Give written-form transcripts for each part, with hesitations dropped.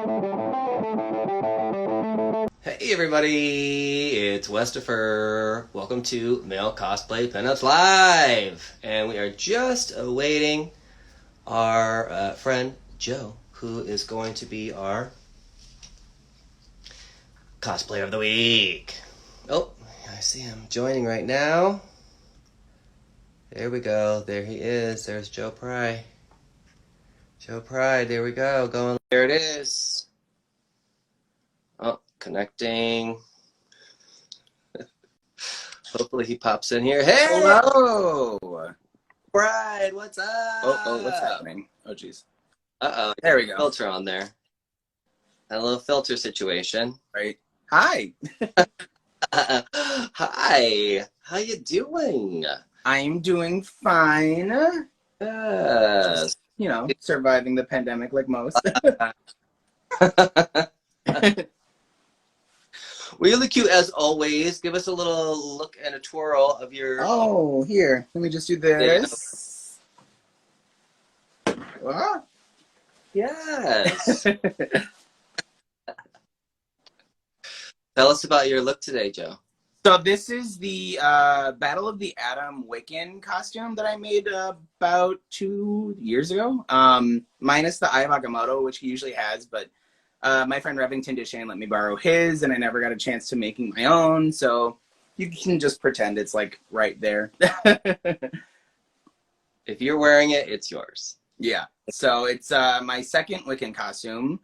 Hey everybody, it's Westifer. Welcome to Male Cosplay Pinups Live! And we are just awaiting our friend Joe, who is going to be our Cosplay of the Week. Oh, I see him joining right now. There we go, there he is, there's Joe Pryde. Joe Pryde, there we go, going, there it is. Oh, connecting. Hopefully he pops in here. Hey! Hello! Pryde, what's up? Oh, what's happening? Oh, jeez. Uh-oh. There we go. Filter on there. A little filter situation. Right. Hi! Hi! How you doing? I'm doing fine. Yes. Just, surviving the pandemic like most. Well, you look cute as always. Give us a little look and a twirl of your... Oh, here. Let me just do this. What? Yes. Tell us about your look today, Joe. So this is the Battle of the Atom Wiccan costume that I made about 2 years ago. Minus the Eye of Agamotto, which he usually has, but my friend Revington Deshane let me borrow his, and I never got a chance to making my own, so you can just pretend it's like right there. If you're wearing it, it's yours. Yeah. So it's my second Wiccan costume.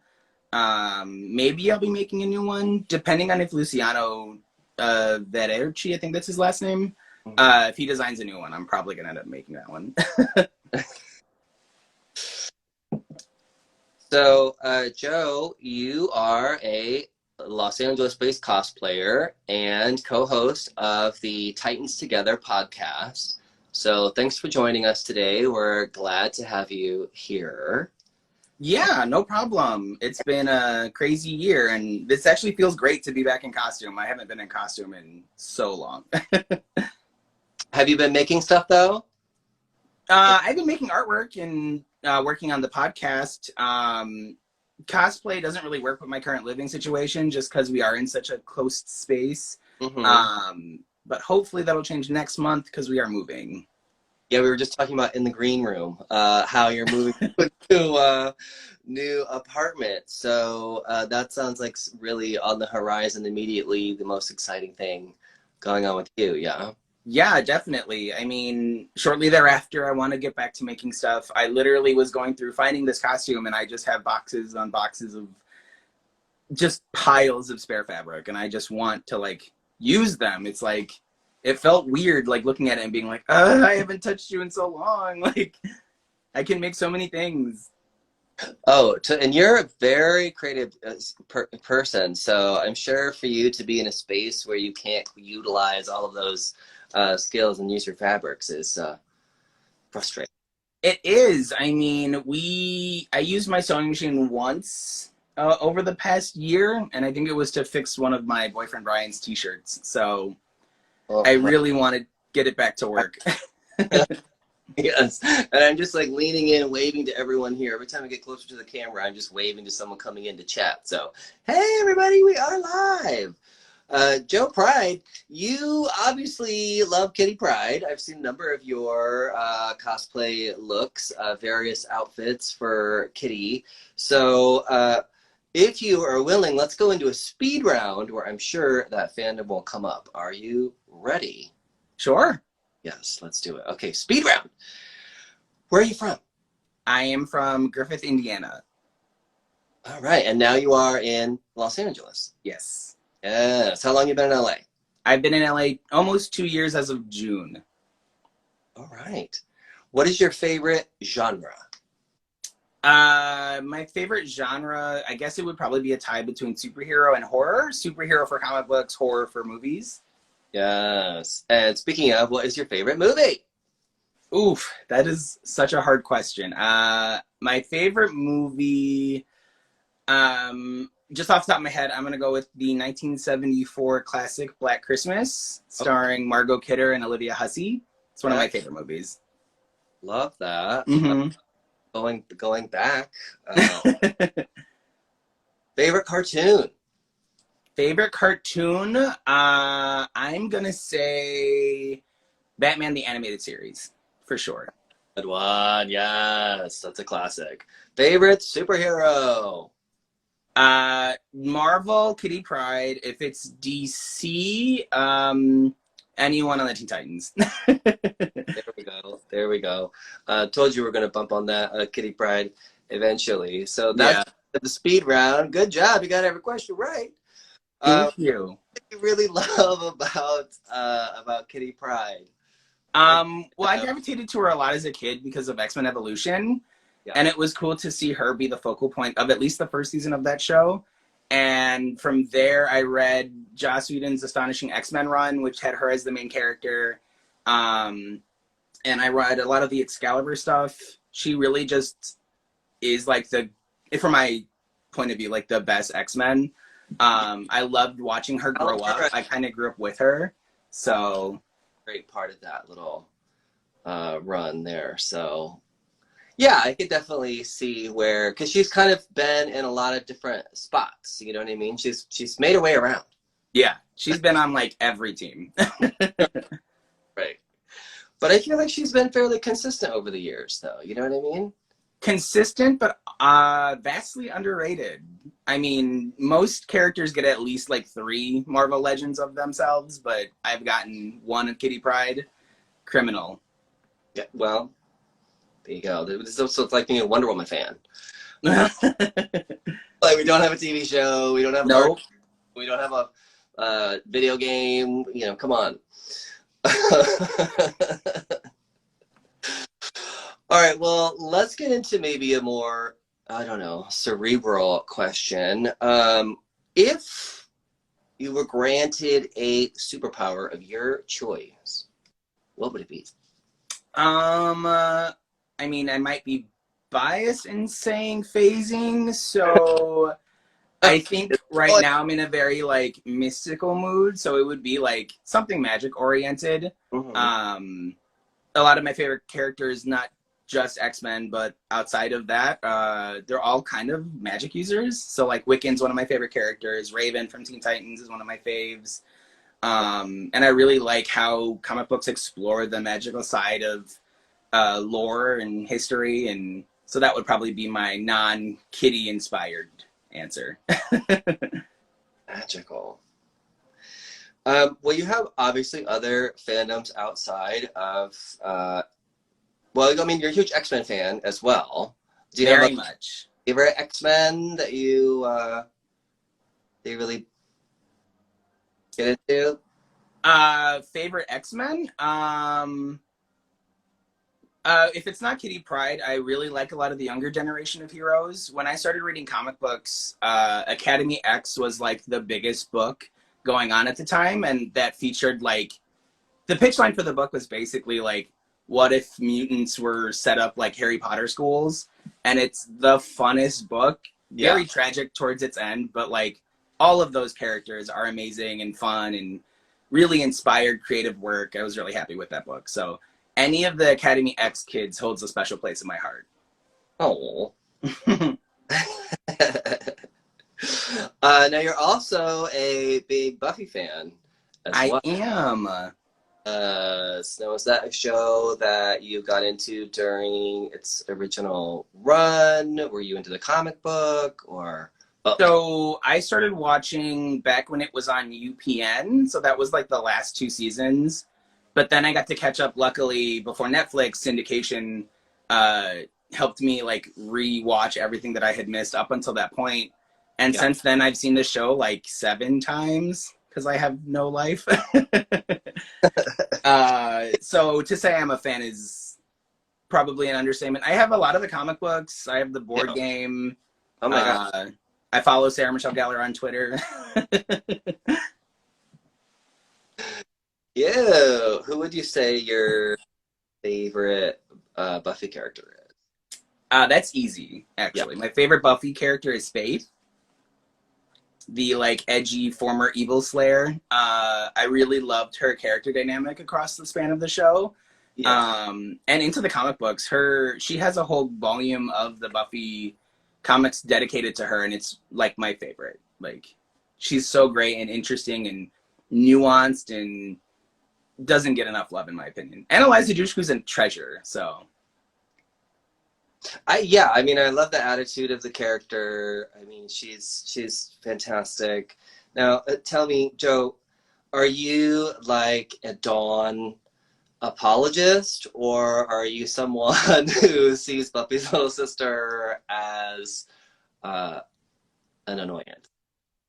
Maybe I'll be making a new one, depending on if Luciano Vererci, I think that's his last name. If he designs a new one, I'm probably gonna end up making that one. So, Joe, you are a Los Angeles-based cosplayer and co-host of the Titans Together podcast. So thanks for joining us today. We're glad to have you here. Yeah, no problem. It's been a crazy year, and this actually feels great to be back in costume. I haven't been in costume in so long. Have you been making stuff, though? I've been making artwork and working on the podcast. Cosplay doesn't really work with my current living situation just because we are in such a close space. Mm-hmm. But hopefully that'll change next month because we are moving. Yeah, we were just talking about in the green room, how you're moving to a new apartment. So that sounds like really on the horizon immediately, the most exciting thing going on with you, yeah? Yeah, definitely. I mean, shortly thereafter, I want to get back to making stuff. I literally was going through finding this costume, and I just have boxes on boxes of just piles of spare fabric, and I just want to, like, use them. It's like, it felt weird, like, looking at it and being like, I haven't touched you in so long. Like, I can make so many things. Oh, and you're a very creative person, so I'm sure for you to be in a space where you can't utilize all of those skills and use your fabrics is frustrating. It is. I mean, I used my sewing machine once over the past year, and I think it was to fix one of my boyfriend Brian's t-shirts. So I really want to get it back to work. Yes, and I'm just like leaning in and waving to everyone here. Every time I get closer to the camera, I'm just waving to someone coming in to chat. So, hey everybody, we are live. Joe Pryde, you obviously love Kitty Pryde. I've seen a number of your cosplay looks, various outfits for Kitty. So if you are willing, let's go into a speed round where I'm sure that fandom will come up. Are you ready? Sure. Yes, let's do it. Okay, speed round. Where are you from? I am from Griffith, Indiana. All right, and now you are in Los Angeles. Yes. Yes. How long you been in LA? I've been in LA almost 2 years as of June. All right. What is your favorite genre? My favorite genre, I guess it would probably be a tie between superhero and horror. Superhero for comic books, horror for movies. Yes. And speaking of, what is your favorite movie? Oof, that is such a hard question. My favorite movie, just off the top of my head, I'm going to go with the 1974 classic Black Christmas, starring Margot Kidder and Olivia Hussey. It's one of my favorite movies. Love that. Mm-hmm. Going back. Favorite cartoon? Favorite cartoon? I'm gonna say Batman the Animated Series, for sure. Good one. Yes, that's a classic. Favorite superhero? Marvel, Kitty Pryde. If it's DC, anyone on the Teen Titans. There we go. There we go. Told you we're going to bump on that Kitty Pryde eventually. So that's Yeah. the speed round. Good job. You got every question right. Thank What you. do you really love about Kitty Pryde? Well, I gravitated to her a lot as a kid because of X-Men Evolution. Yeah. And it was cool to see her be the focal point of at least the first season of that show. And from there, I read Joss Whedon's Astonishing X-Men run, which had her as the main character. And I read a lot of the Excalibur stuff. She really just is like from my point of view, like the best X-Men. I loved watching her grow up. I kind of grew up with her. So Great part of that little run there. So yeah, I could definitely see where, because she's kind of been in a lot of different spots. You know what I mean? She's made her way around. yeah, she's been on like every team. Right. But I feel like she's been fairly consistent over the years, though. You know what I mean? Consistent, but vastly underrated. I mean, most characters get at least like 3 Marvel Legends of themselves, but I've gotten 1 of Kitty Pryde. Criminal. Yeah. Well, there you go. It's like being a Wonder Woman fan. Nope. Like, we don't have a TV show. We don't have art. We don't have a video game. You know, come on. All right, well, let's get into maybe a more, I don't know, cerebral question. If you were granted a superpower of your choice, what would it be? I mean, I might be biased in saying phasing, so I think right now I'm in a very like mystical mood, so it would be like something magic oriented. Mm-hmm. A lot of my favorite characters, not just X-Men, but outside of that, they're all kind of magic users. So like Wiccan's one of my favorite characters. Raven from Teen Titans is one of my faves. And I really like how comic books explore the magical side of lore and history, and so that would probably be my non-Kitty inspired answer. Magical. Well, you have obviously other fandoms outside of, well, I mean, you're a huge X-Men fan as well. Do you Very have much. favorite X-Men that you really get into? Favorite X-Men? If it's not Kitty Pryde, I really like a lot of the younger generation of heroes. When I started reading comic books, Academy X was like the biggest book going on at the time, and that featured like the pitch line for the book was basically like, what if mutants were set up like Harry Potter schools? And it's the funnest book, very tragic towards its end, but like all of those characters are amazing and fun and really inspired creative work. I was really happy with that book. So any of the Academy X kids holds a special place in my heart. Oh. Now you're also a big Buffy fan as well. I am. So was that a show that you got into during its original run? Were you into the comic book or? Oh. So I started watching back when it was on UPN. So that was like the last 2 seasons. But then I got to catch up, luckily, before Netflix syndication helped me like re-watch everything that I had missed up until that point. And since then, I've seen the show like 7 times because I have no life. So to say I'm a fan is probably an understatement. I have a lot of the comic books. I have the board game. Oh my God. I follow Sarah Michelle Gellar on Twitter. Yeah. Who would you say your favorite Buffy character is? That's easy, actually. My favorite Buffy character is Faith, the like edgy former evil slayer. I really loved her character dynamic across the span of the show. And into the comic books, she has a whole volume of the Buffy comics dedicated to her, and it's like my favorite. Like, she's so great and interesting and nuanced and doesn't get enough love in my opinion. And Eliza Dushku's a treasure, so. I mean, I love the attitude of the character. I mean, she's fantastic. Now, tell me, Joe, are you like a Dawn apologist, or are you someone who sees Buffy's little sister as an annoyance?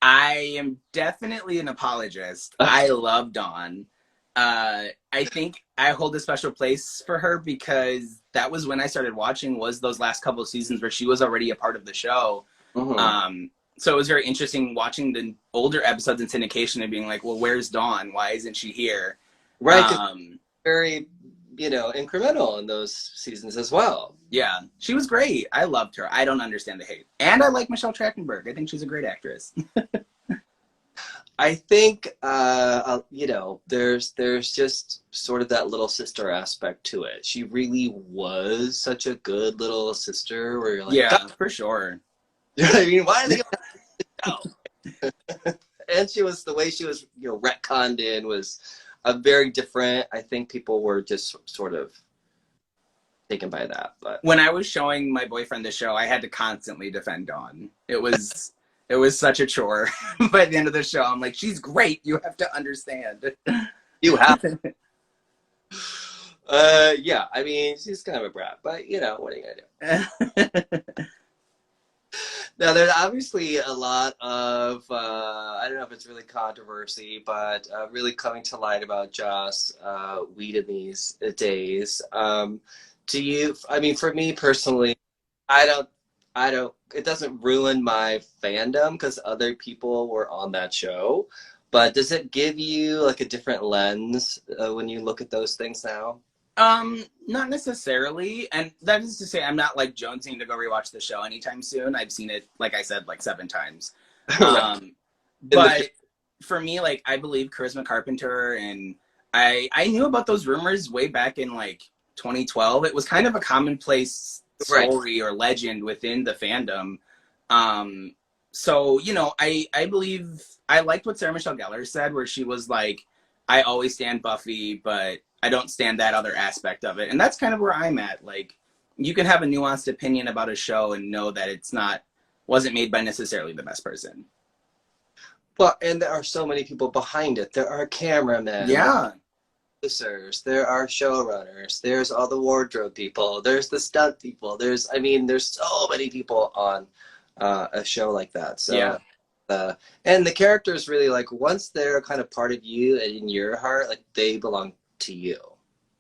I am definitely an apologist. I love Dawn. I think I hold a special place for her because that was when I started watching, was those last couple of seasons where she was already a part of the show. Mm-hmm. So it was very interesting watching the older episodes in syndication and being like, well, where's Dawn? Why isn't she here? Right, 'cause very, incremental in those seasons as well. Yeah, she was great. I loved her. I don't understand the hate. And I like Michelle Trachtenberg. I think she's a great actress. I think, there's just sort of that little sister aspect to it. She really was such a good little sister where you're like, yeah, for sure. I mean, why are they go? And the way she was, retconned in was a very different. I think people were just sort of taken by that. But when I was showing my boyfriend the show, I had to constantly defend Dawn. It was such a chore. By the end of the show, I'm like, she's great. You have to understand. You have. Yeah. I mean, she's kind of a brat, but what are you gonna do? Now, there's obviously a lot of, I don't know if it's really controversy, but really coming to light about Joss Whedon these days. I mean, for me personally, I don't, it doesn't ruin my fandom because other people were on that show, but does it give you like a different lens when you look at those things now? Not necessarily, and that is to say, I'm not like jonesing to go rewatch the show anytime soon. I've seen it, like I said, like 7 times. But for me, like, I believe Charisma Carpenter, and I knew about those rumors way back in like 2012. It was kind of a commonplace story or legend within the fandom. So I believe I liked what Sarah Michelle Gellar said, where she was like, I always stand Buffy, but I don't stand that other aspect of it. And that's kind of where I'm at. Like, you can have a nuanced opinion about a show and know that wasn't made by necessarily the best person. Well, and there are so many people behind it. There are cameramen. Yeah. Producers. There are showrunners. There's all the wardrobe people. There's the stunt people. There's so many people on a show like that. So, yeah. And the characters really, like, once they're kind of part of you and in your heart, like, they belong to you.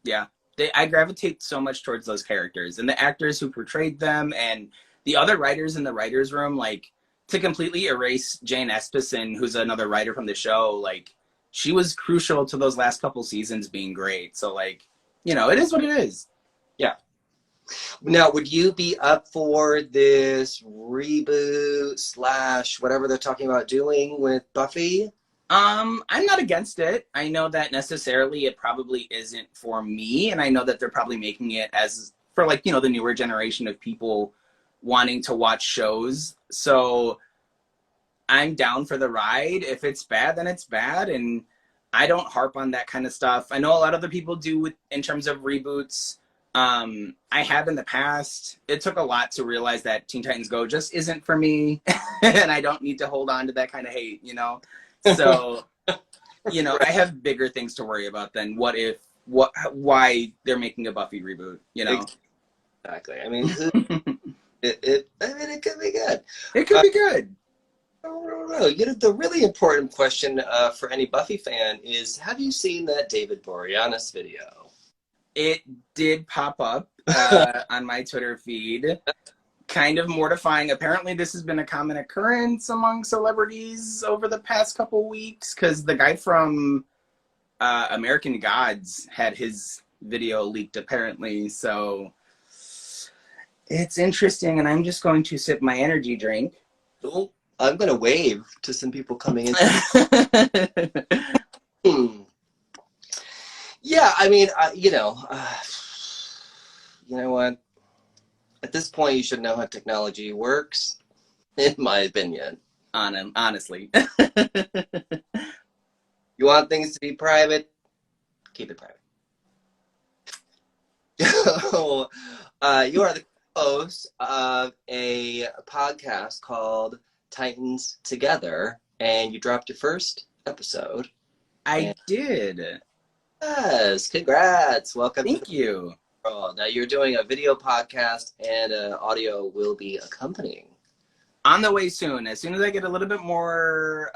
Yeah. I gravitate so much towards those characters and the actors who portrayed them and the other writers in the writer's room. Like, to completely erase Jane Espenson, who's another writer from the show, like, she was crucial to those last couple seasons being great. So, like, it is what it is. Yeah. Now, would you be up for this reboot / whatever they're talking about doing with Buffy? I'm not against it. I know that necessarily it probably isn't for me, and I know that they're probably making it as for, like, the newer generation of people wanting to watch shows. So I'm down for the ride. If it's bad, then it's bad, and I don't harp on that kind of stuff. I know a lot of other people do in terms of reboots. I have in the past. It took a lot to realize that Teen Titans Go just isn't for me, and I don't need to hold on to that kind of hate, So, I have bigger things to worry about than why they're making a Buffy reboot, Exactly. I mean, it could be good. It could be good. I don't know. The really important question for any Buffy fan is, have you seen that David Boreanaz video? It did pop up on my Twitter feed. Kind of mortifying. Apparently, this has been a common occurrence among celebrities over the past couple weeks, because the guy from American Gods had his video leaked, apparently. So it's interesting, and I'm just going to sip my energy drink. Oh, I'm going to wave to some people coming in. Yeah, I mean, you know what? At this point, you should know how technology works, in my opinion. Honestly. You want things to be private, keep it private. You are the host of a podcast called Titans Together, and you dropped your first episode. I did. Yes, congrats. Welcome to Thank you. world. Now you're doing a video podcast and audio will be accompanying. On the way soon. As soon as I get a little bit more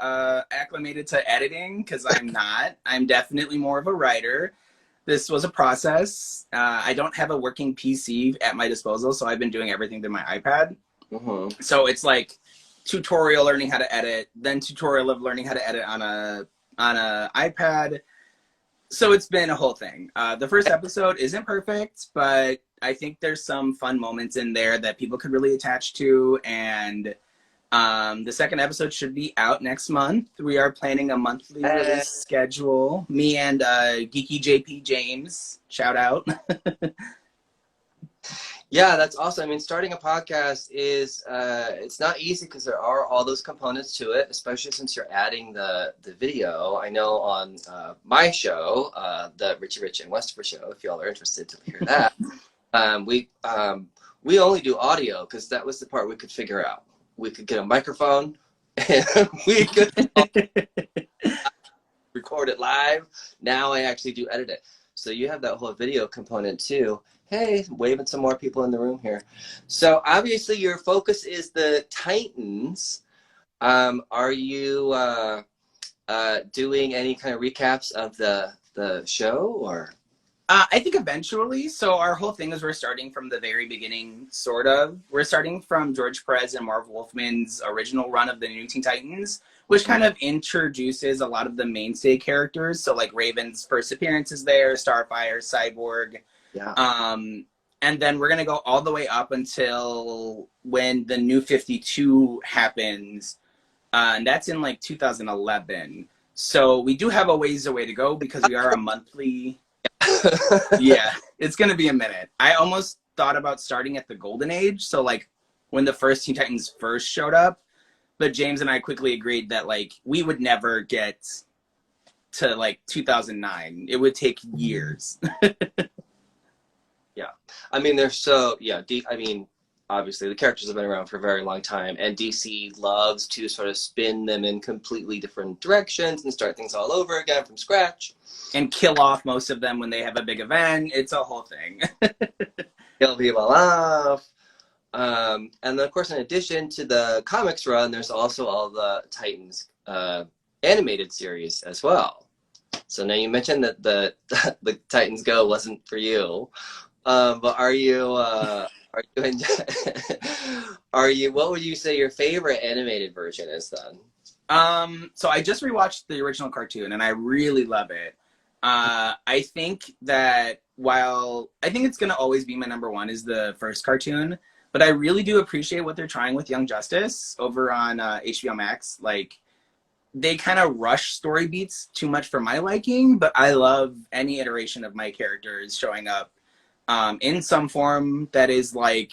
acclimated to editing, because I'm not. I'm definitely more of a writer. This was a process. I don't have a working PC at my disposal, so I've been doing everything through my iPad. Mm-hmm. So it's like tutorial learning how to edit, then tutorial of learning how to edit on a iPad. So it's been a whole thing. The first episode isn't perfect, but I think there's some fun moments in there that people could really attach to. And the second episode should be out next month. We are planning a monthly release schedule. Me and Geeky JP James, shout out. Yeah, that's awesome. I mean, starting a podcast is it's not easy because there are all those components to it, especially since you're adding the video. I know on my show, the Richie Rich and Westford show, if y'all are interested to hear that, we only do audio because that was the part we could figure out. We could get a microphone and we could record it live. Now I actually do edit it. So you have that whole video component too. Hey, waving some more people in the room here. So obviously your focus is the Titans. Are you doing any kind of recaps of the show or? I think eventually. So our whole thing is we're starting from the very beginning, sort of. We're starting from George Perez and Marv Wolfman's original run of the New Teen Titans, which kind of introduces a lot of the mainstay characters. So like Raven's first appearance is there, Starfire, Cyborg. Yeah. And then we're going to go all the way up until when the New 52 happens. And that's in like 2011. So we do have a ways away to go because we are a monthly. Yeah, it's going to be a minute. I almost thought about starting at the Golden Age. So like when the first Teen Titans first showed up. But James and I quickly agreed that like we would never get to like 2009. It would take years. Yeah. I mean, they're so, yeah. I mean, obviously the characters have been around for a very long time, and DC loves to sort of spin them in completely different directions and start things all over again from scratch. And kill off most of them when they have a big event. It's a whole thing. Kill people off. And then, of course, in addition to the comics run, there's also all the Titans animated series as well. So now you mentioned that the Titans Go wasn't for you. But are you what would you say your favorite animated version is then? So I just rewatched the original cartoon and I really love it. I think that while I think it's going to always be my number one is the first cartoon, but I really do appreciate what they're trying with Young Justice over on HBO Max. Like they kind of rush story beats too much for my liking, but I love any iteration of my characters showing up in some form that is like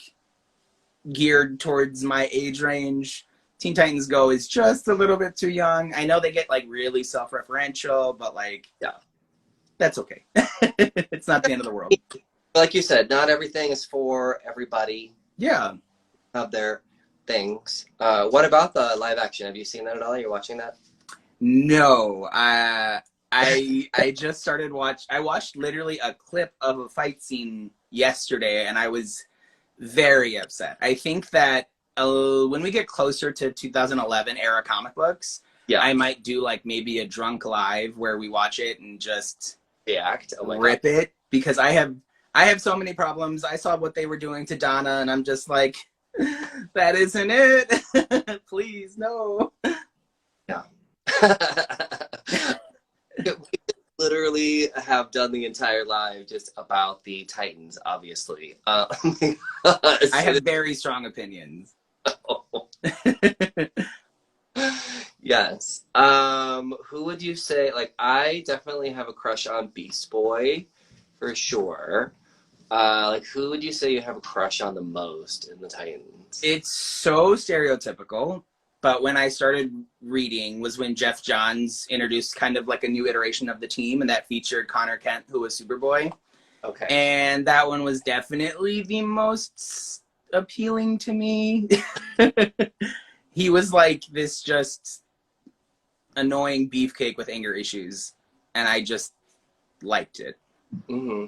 geared towards my age range. Teen Titans Go is just a little bit too young. I know they get like really self-referential, but like, yeah, that's okay. It's not the end of the world. Like you said, not everything is for everybody. Yeah. Have their things. What about the live action? Have you seen that at all? You're watching that? No. I just started I watched literally a clip of a fight scene yesterday and I was very upset. I think that when we get closer to 2011 era comic books, yeah, I might do like maybe a drunk live where we watch it and just react, rip it, because I have so many problems. I saw what they were doing to Donna and I'm just like, that isn't it. Please, no. Yeah. We literally have done the entire live just about the Titans, obviously. I have very strong opinions. Yes. Who would you say, like, I definitely have a crush on Beast Boy, for sure. Like, who would you say you have a crush on the most in the Titans? It's so stereotypical, but when I started reading was when Jeff Johns introduced kind of like a new iteration of the team, and that featured Connor Kent, who was Superboy. Okay. And that one was definitely the most appealing to me. He was like this just annoying beefcake with anger issues, and I just liked it. Mm-hmm.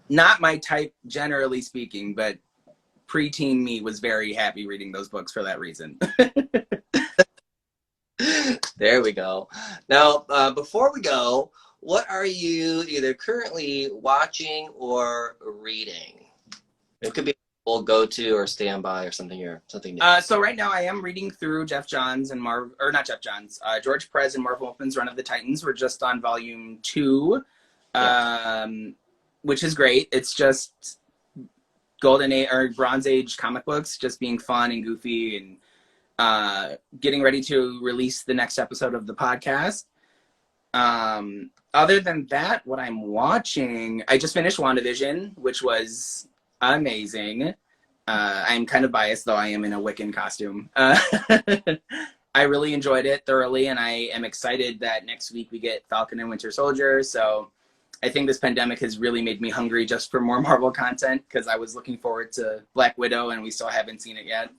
Not my type, generally speaking, but preteen me was very happy reading those books for that reason. There we go. Now, before we go, what are you either currently watching or reading? It could be a old go-to or standby or something new. So right now I am reading through Jeff Johns and George Perez and Marv Wolfman's Run of the Titans. We're just on volume 2, which is great. It's just Golden Age or Bronze Age comic books, just being fun and goofy, and getting ready to release the next episode of the podcast. Other than that, what I'm watching, I just finished WandaVision, which was amazing. I'm kind of biased, though I am in a Wiccan costume. I really enjoyed it thoroughly, and I am excited that next week we get Falcon and Winter Soldier. So I think this pandemic has really made me hungry just for more Marvel content, because I was looking forward to Black Widow, and we still haven't seen it yet.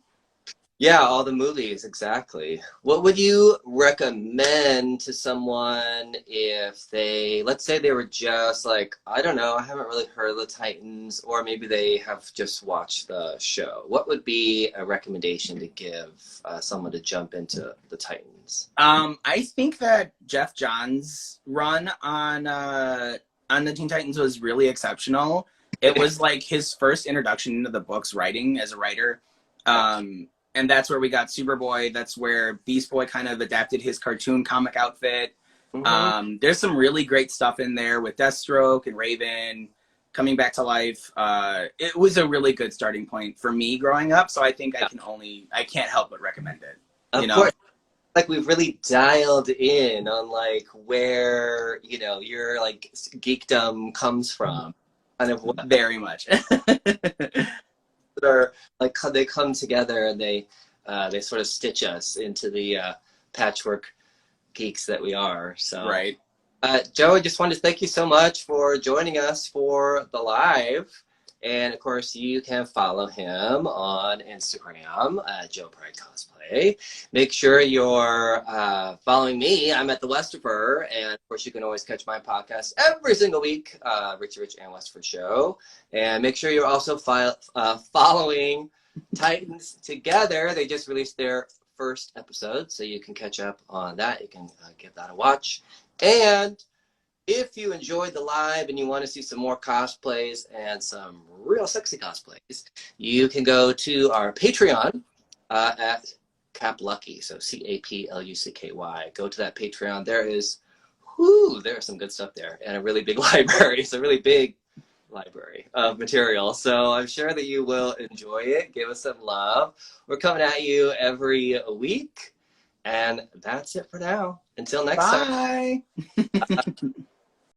Yeah, all the movies, exactly. What would you recommend to someone if they, let's say they were just like, I don't know, I haven't really heard of the Titans, or maybe they have just watched the show. What would be a recommendation to give someone to jump into the Titans? I think that Jeff Johns' run on the Teen Titans was really exceptional. It was like his first introduction into the book's writing as a writer. And that's where we got Superboy. That's where Beast Boy kind of adapted his cartoon comic outfit. Mm-hmm. There's some really great stuff in there with Deathstroke and Raven coming back to life. It was a really good starting point for me growing up. So I think I can't help but recommend it. Of course. Like, we've really dialed in on like where, your like geekdom comes from. Kind of what very much. are like, they come together and they sort of stitch us into the patchwork geeks that we are. So right. Joe, I just wanted to thank you so much for joining us for the live. And of course, you can follow him on Instagram, Joe Pryde Cosplay. Make sure you're following me. I'm at the Westerfer, and of course, you can always catch my podcast every single week, Richie Rich and Westerfer Show. And make sure you're also following Titans Together. They just released their first episode, so you can catch up on that. You can give that a watch. And if you enjoyed the live and you want to see some more cosplays and some real sexy cosplays, you can go to our Patreon at Cap Lucky, so CAPLUCKY. Go to that Patreon. There's some good stuff there, and a really big library. It's a really big library of material, so I'm sure that you will enjoy it. Give us some love. We're coming at you every week, and that's it for now. Until next time. Bye.